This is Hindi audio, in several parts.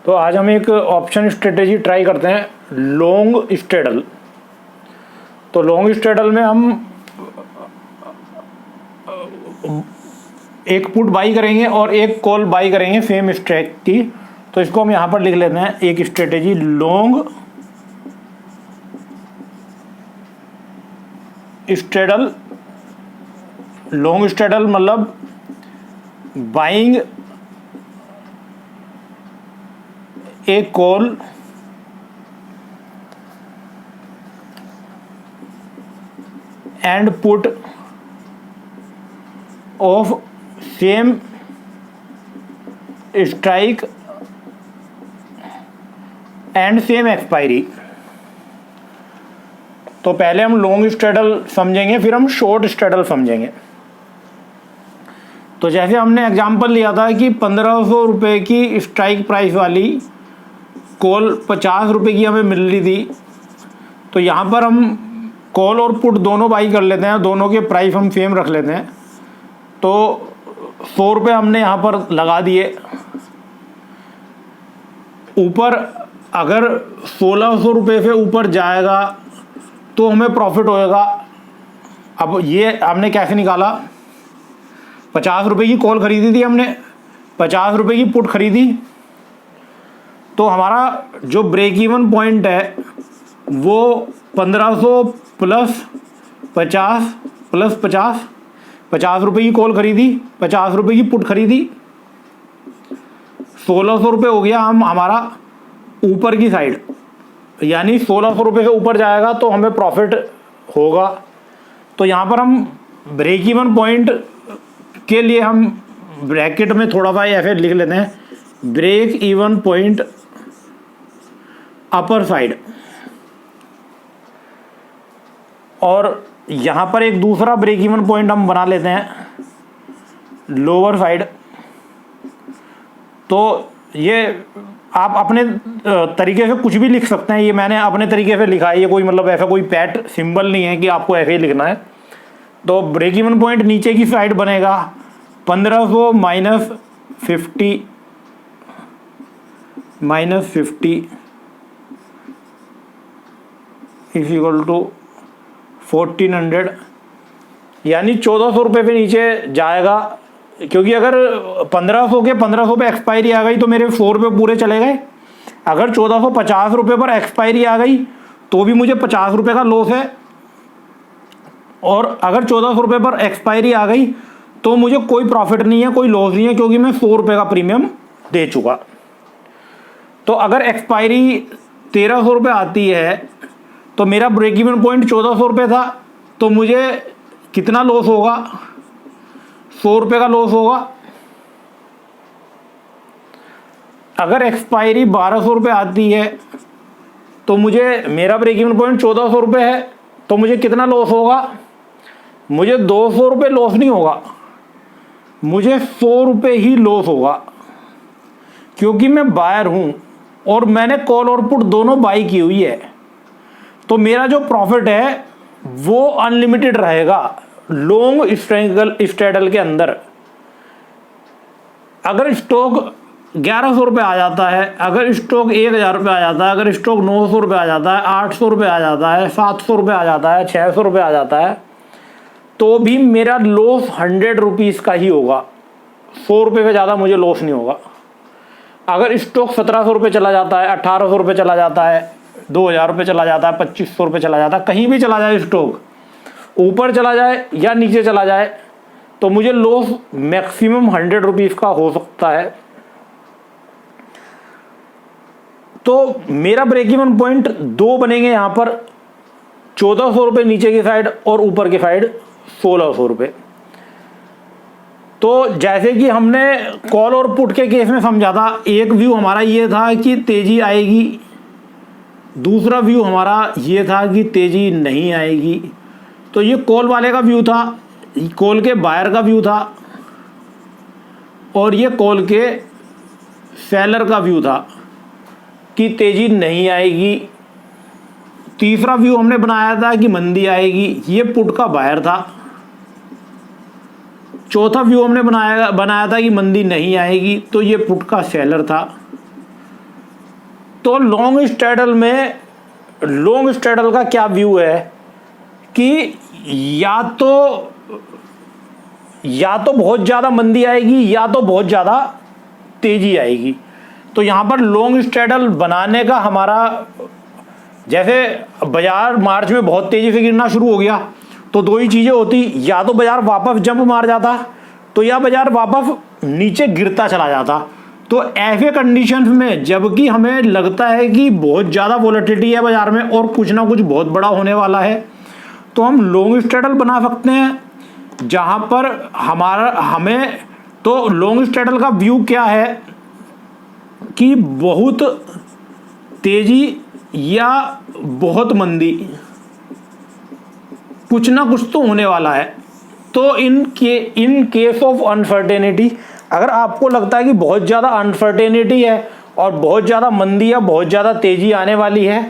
तो आज हम एक ऑप्शन स्ट्रेटेजी ट्राई करते हैं, लॉन्ग स्ट्रेडल। तो लॉन्ग स्ट्रेडल में हम एक पुट बाई करेंगे और एक कॉल बाई करेंगे सेम स्ट्राइक की। तो इसको हम यहाँ पर लिख लेते हैं, एक strategy long straddle. Long straddle मतलब buying a call and put of same strike and same expiry. तो पहले हम लॉन्ग स्ट्रेडल समझेंगे, फिर हम शॉर्ट स्ट्रेडल समझेंगे। तो जैसे हमने एग्जांपल लिया था कि 1500 रुपये की स्ट्राइक प्राइस वाली कॉल 50 रुपये की हमें मिल रही थी। तो यहाँ पर हम कॉल और पुट दोनों बाई कर लेते हैं, दोनों के प्राइस हम सेम रख लेते हैं। तो 100 रुपये हमने यहाँ पर लगा दिए। ऊपर अगर 1600 रुपये से ऊपर जाएगा तो हमें प्रॉफिट होएगा। अब ये हमने कैसे निकाला, 50 रुपये की कॉल खरीदी थी हमने, 50 रुपये की पुट खरीदी। तो हमारा जो ब्रेक इवन पॉइंट है वो 1500 प्लस 50 प्लस 50, 50 रुपये की कॉल खरीदी, 50 रुपये की पुट खरीदी, 1600 रुपये हो गया हम हमारा ऊपर की साइड। यानी 1600 रुपये से ऊपर जाएगा तो हमें प्रॉफिट होगा। तो यहाँ पर हम ब्रेक इवन पॉइंट के लिए हम ब्रैकेट में थोड़ा सा ऐसे लिख लेते हैं, break even point upper side. और यहाँ पर एक दूसरा ब्रेक इवन पॉइंट हम बना लेते हैं लोअर साइड। तो ये आप अपने तरीके से कुछ भी लिख सकते हैं, ये मैंने अपने तरीके से लिखा है, ये कोई मतलब ऐसा कोई पैट सिंबल नहीं है कि आपको ऐसे ही लिखना है। तो ब्रेक इवन पॉइंट नीचे की साइड बनेगा 1500 माइनस 50 इज इक्वल टू 1400, यानी 1400 रुपये पे नीचे जाएगा। क्योंकि अगर 1500 पे एक्सपायरी आ गई तो मेरे 100 रुपये पूरे चले गए। अगर 1450 रुपये पर एक्सपायरी आ गई तो भी मुझे 50 रुपये का लॉस है। और अगर 1400 रुपये पर एक्सपायरी आ गई तो मुझे कोई प्रॉफिट नहीं है, कोई लॉस नहीं है, क्योंकि मैं 100 रुपये का प्रीमियम दे चुका। तो अगर एक्सपायरी 1300 रुपये आती है तो मेरा ब्रेक इवन पॉइंट 1400 रुपये था, तो मुझे कितना लॉस होगा, 100 रुपये का लॉस होगा। अगर एक्सपायरी 1200 रुपये आती है तो मुझे मेरा ब्रेक इवन पॉइंट 1400 रुपये है, तो मुझे कितना लॉस होगा, मुझे 200 रुपये लॉस नहीं होगा, मुझे 100 रुपये ही लॉस होगा। क्योंकि मैं बायर हूं और मैंने कॉल और पुट दोनों बाई की हुई है। तो मेरा जो प्रॉफिट है वो अनलिमिटेड रहेगा लॉन्ग स्ट्रेडल के अंदर। अगर स्टॉक 1100 रुपये आ जाता है, अगर स्टॉक 1000 रुपये आ जाता है, अगर स्टॉक 900 रुपये आ जाता है, 800 रुपये आ जाता है, 700 रुपये आ जाता है, 600 रुपये आ जाता है, तो भी मेरा लॉस 100 रुपीज़ का ही होगा। 100 रुपये से ज़्यादा मुझे लॉस नहीं होगा। अगर स्टॉक 1700 रुपये चला जाता है, 1800 रुपये चला जाता है, 2000 रुपये चला जाता है, 2500 रुपये चला जाता है, कहीं भी चला जाए स्टॉक, ऊपर चला जाए या नीचे चला जाए, तो मुझे लॉस मैक्सिमम 100 रुपीज़ का हो सकता है। तो मेरा ब्रेक इवन पॉइंट 2 बनेंगे यहाँ पर, 1400 रुपये नीचे की साइड और ऊपर की साइड 1600 रुपये। तो जैसे कि हमने कॉल और पुट के केस में समझा था, एक व्यू हमारा ये था कि तेजी आएगी, दूसरा व्यू हमारा ये था कि तेजी नहीं आएगी। तो ये कॉल वाले का व्यू था, कॉल के बायर का व्यू था, और ये कॉल के सेलर का व्यू था कि तेजी नहीं आएगी। तीसरा व्यू हमने बनाया था कि मंदी आएगी, ये पुट का बायर था। चौथा व्यू हमने बनाया था कि मंदी नहीं आएगी, तो ये पुट का सेलर था। तो लॉन्ग स्ट्रेडल का क्या व्यू है कि या तो बहुत ज़्यादा मंदी आएगी या तो बहुत ज़्यादा तेज़ी आएगी। तो यहाँ पर लॉन्ग स्ट्रेडल बनाने का हमारा, जैसे बाजार मार्च में बहुत तेज़ी से गिरना शुरू हो गया तो दो ही चीज़ें होती, या तो बाजार वापस जंप मार जाता तो या बाजार वापस नीचे गिरता चला जाता। तो ऐसे कंडीशंस में जबकि हमें लगता है कि बहुत ज़्यादा वोलेटिलिटी है बाजार में और कुछ ना कुछ बहुत बड़ा होने वाला है, तो हम लॉन्ग स्ट्रेडल बना सकते हैं जहाँ पर हमें तो लॉन्ग स्ट्रेडल का व्यू क्या है कि बहुत तेज़ी या बहुत मंदी, कुछ ना कुछ तो होने वाला है। तो इन केस ऑफ अनसर्टेनिटी, अगर आपको लगता है कि बहुत ज़्यादा अनसर्टेनिटी है और बहुत ज़्यादा मंदी या बहुत ज़्यादा तेज़ी आने वाली है,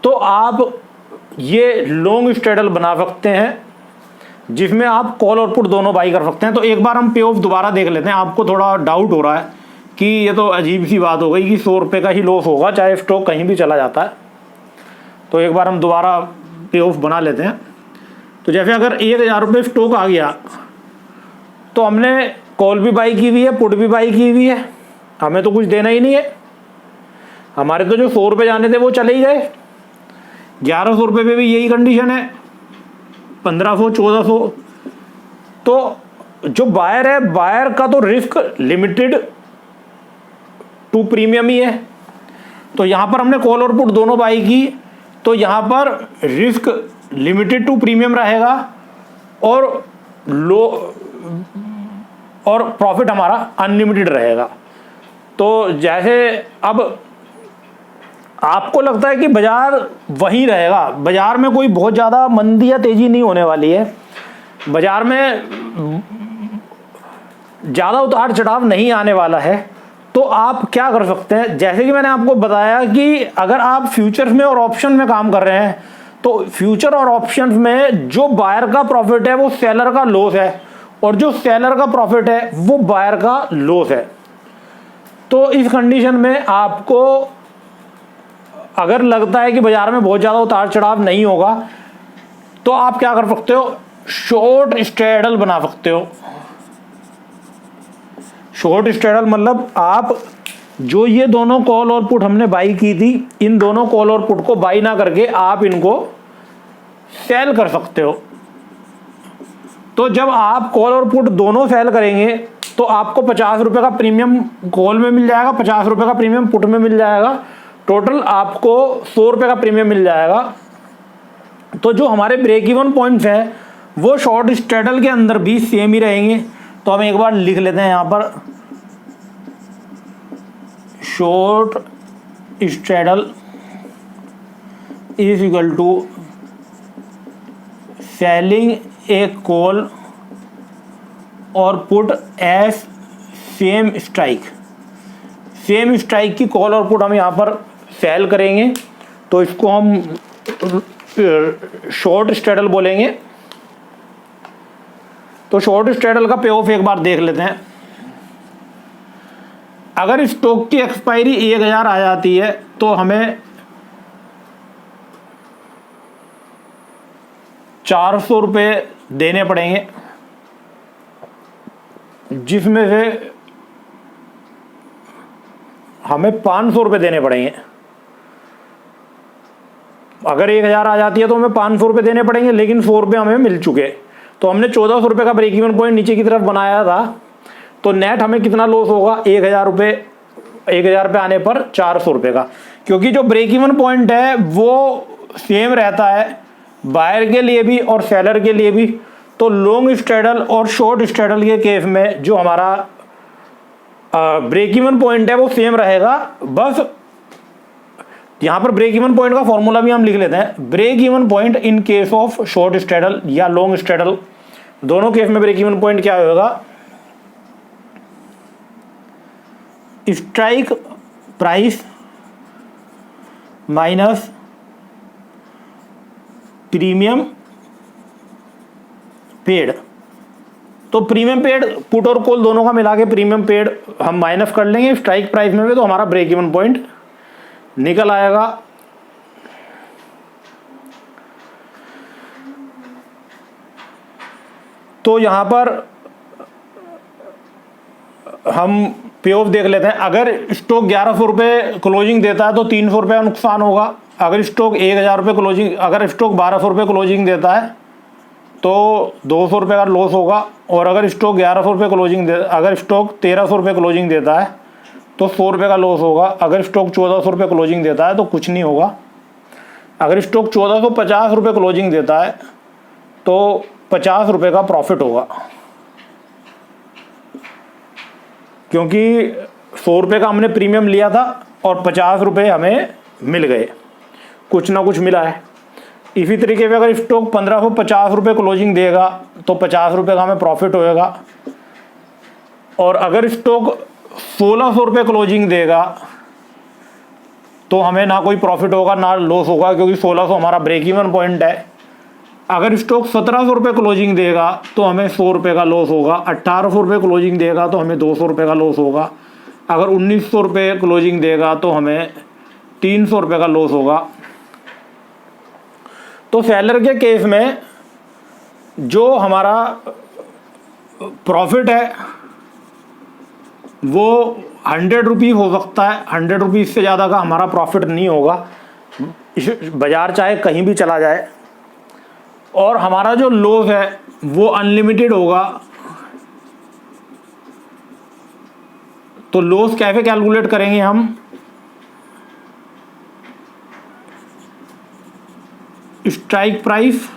तो आप ये लॉन्ग स्ट्रेडल बना सकते हैं जिसमें आप कॉल और पुट दोनों बाई कर सकते हैं। तो एक बार हम पे ऑफ दोबारा देख लेते हैं। आपको थोड़ा डाउट हो रहा है कि ये तो अजीब सी बात हो गई कि 100 रुपये का ही लॉस होगा चाहे स्टॉक कहीं भी चला जाता है। तो एक बार हम दोबारा पे ऑफ बना लेते हैं। तो जैसे अगर 1000 रुपये स्टॉक आ गया तो हमने कॉल भी बाई की हुई है, पुट भी बाई की हुई है, हमें तो कुछ देना ही नहीं है। हमारे तो जो 100 रुपये जाने थे वो चले ही गए। 1100 रुपये पे भी यही कंडीशन है, 1500, 1400। तो जो बायर है, बायर का तो रिस्क लिमिटेड टू प्रीमियम ही है। तो यहाँ पर हमने कॉल और पुट दोनों बाई की, तो यहाँ पर रिस्क लिमिटेड टू प्रीमियम रहेगा और प्रॉफिट हमारा अनलिमिटेड रहेगा। तो जैसे अब आपको लगता है कि बाजार वहीं रहेगा, बाजार में कोई बहुत ज़्यादा मंदी या तेज़ी नहीं होने वाली है, बाजार में ज़्यादा उतार चढ़ाव नहीं आने वाला है, तो आप क्या कर सकते हैं। जैसे कि मैंने आपको बताया कि अगर आप फ्यूचर्स में और ऑप्शन में काम कर रहे हैं तो फ्यूचर और ऑप्शंस में जो बायर का प्रॉफिट है वो सेलर का लॉस है और जो सेलर का प्रॉफिट है वो बायर का लॉस है। तो इस कंडीशन में आपको अगर लगता है कि बाजार में बहुत ज़्यादा उतार चढ़ाव नहीं होगा तो आप क्या कर सकते हो, शॉर्ट स्ट्रेडल बना सकते हो। शॉर्ट स्ट्रेडल मतलब आप जो ये दोनों कॉल और पुट हमने बाई की थी, इन दोनों कॉल और पुट को बाई ना करके आप इनको सेल कर सकते हो। तो जब आप कॉल और पुट दोनों सेल करेंगे तो आपको 50 रुपये का प्रीमियम कॉल में मिल जाएगा, 50 रुपये का प्रीमियम पुट में मिल जाएगा, टोटल आपको 100 रुपये का प्रीमियम मिल जाएगा। तो जो हमारे ब्रेक इवन पॉइंट्स हैं वो शॉर्ट स्ट्रेडल के अंदर भी सेम ही रहेंगे। तो हम एक बार लिख लेते हैं यहाँ पर, short straddle is equal to selling a call और put as same strike. Same strike की कॉल और पुट हम यहाँ पर सेल करेंगे तो इसको हम शॉर्ट स्ट्रेडल बोलेंगे। तो शॉर्ट स्ट्रेडल का पे ऑफ एक बार देख लेते हैं। अगर स्टॉक की एक्सपायरी 1000 आ जाती है तो हमें 400 रुपये देने पड़ेंगे, जिसमें से हमें 500 रुपये देने पड़ेंगे। अगर 1000 आ जाती है तो हमें 500 रुपये देने पड़ेंगे, लेकिन 100 रुपये हमें मिल चुके। तो हमने 1400 रुपये का ब्रेक इवन पॉइंट नीचे की तरफ बनाया था। तो नेट हमें कितना लॉस होगा, 1000 रुपये, 1000 पे आने पर 400 रुपये का, क्योंकि जो ब्रेक इवन पॉइंट है वो सेम रहता है बायर के लिए भी और सेलर के लिए भी। तो लॉन्ग स्ट्रेडल और शॉर्ट स्ट्रेडल के केस में जो हमारा ब्रेक इवन पॉइंट है वो सेम रहेगा। बस यहाँ पर ब्रेक इवन पॉइंट का फॉर्मूला भी हम लिख लेते हैं। Break even point in case of short straddle या लॉन्ग स्ट्रेडल, दोनों केस में ब्रेक इवन पॉइंट क्या होगा, strike price minus premium paid. तो प्रीमियम पेड पुट और कॉल दोनों का मिला के प्रीमियम पेड हम माइनस कर लेंगे स्ट्राइक प्राइस में भी, तो हमारा ब्रेक इवन पॉइंट निकल आएगा तो यहाँ पर हम पे ऑफ देख लेते हैं। अगर स्टॉक 1100 रुपये क्लोजिंग देता है तो 300 रुपये का नुकसान होगा। अगर स्टॉक 1000 रुपये क्लोजिंग, अगर स्टॉक 1200 रुपये क्लोजिंग देता है तो 200 रुपये का लॉस होगा। और अगर स्टॉक 1100 रुपये क्लोजिंग अगर स्टॉक 1300 रुपये क्लोजिंग देता है तो 100 रुपये का लॉस होगा। अगर स्टॉक 1400 रुपये क्लोजिंग देता है तो कुछ नहीं होगा। अगर स्टॉक 1450 रुपये क्लोजिंग देता है तो 50 रुपये का प्रॉफिट होगा, क्योंकि 100 रुपये का हमने प्रीमियम लिया था और 50 रुपये हमें मिल गए, कुछ ना कुछ मिला है। इसी तरीके से अगर स्टॉक 1550 रुपये क्लोजिंग देगा तो 50 रुपये का हमें प्रॉफिट होएगा। और अगर स्टॉक 1600 रुपये क्लोजिंग देगा तो हमें ना कोई प्रॉफिट होगा ना लॉस होगा, क्योंकि 1600 हमारा ब्रेक इवन पॉइंट है। अगर स्टॉक 1700 रुपये क्लोजिंग देगा तो हमें 100 रुपये का लॉस होगा। 1800 रुपये क्लोजिंग देगा तो हमें 200 रुपये का लॉस होगा। अगर 1900 रुपये क्लोजिंग देगा तो हमें 300 रुपये का लॉस होगा। तो सेलर के केस में जो हमारा प्रॉफिट है वो 100 रुपीज़ हो सकता है। 100 रुपीज़ से ज़्यादा का हमारा प्रॉफिट नहीं होगा, बाजार चाहे कहीं भी चला जाए। और हमारा जो लॉस है वो अनलिमिटेड होगा। तो लॉस कैसे कैलकुलेट करेंगे हम? Strike price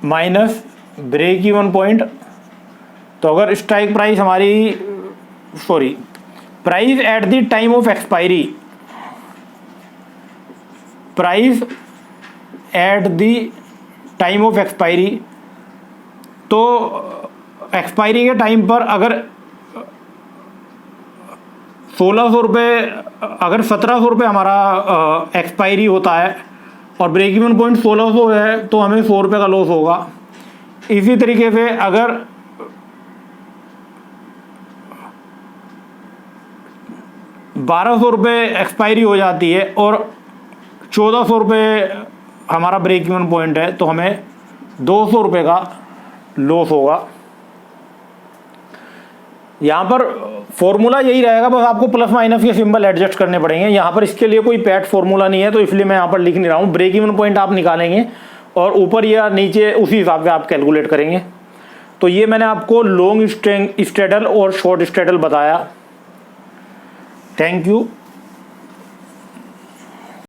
minus break even point. तो अगर स्ट्राइक प्राइस हमारी price at the time of expiry, price at the time of expiry, तो एक्सपायरी के टाइम पर अगर 1600 रुपये, अगर 1700 रुपये हमारा एक्सपायरी होता है और ब्रेक इवन पॉइंट 1600 है तो हमें 100 रुपये का लॉस होगा। इसी तरीके से अगर 1200 रुपये एक्सपायरी हो जाती है और 1400 रुपये हमारा ब्रेक इवन पॉइंट है तो हमें 200 रुपये का लॉस होगा। यहाँ पर फॉर्मूला यही रहेगा, बस आपको प्लस माइनस के सिंबल एडजस्ट करने पड़ेंगे। यहाँ पर इसके लिए कोई पैट फॉर्मूला नहीं है, तो इसलिए मैं यहाँ पर लिख नहीं रहा हूँ। ब्रेक इवन पॉइंट आप निकालेंगे और ऊपर या नीचे उसी हिसाब से आप कैलकुलेट करेंगे। तो ये मैंने आपको लॉन्ग स्ट्रेडल और शॉर्ट स्ट्रेडल बताया। Thank you.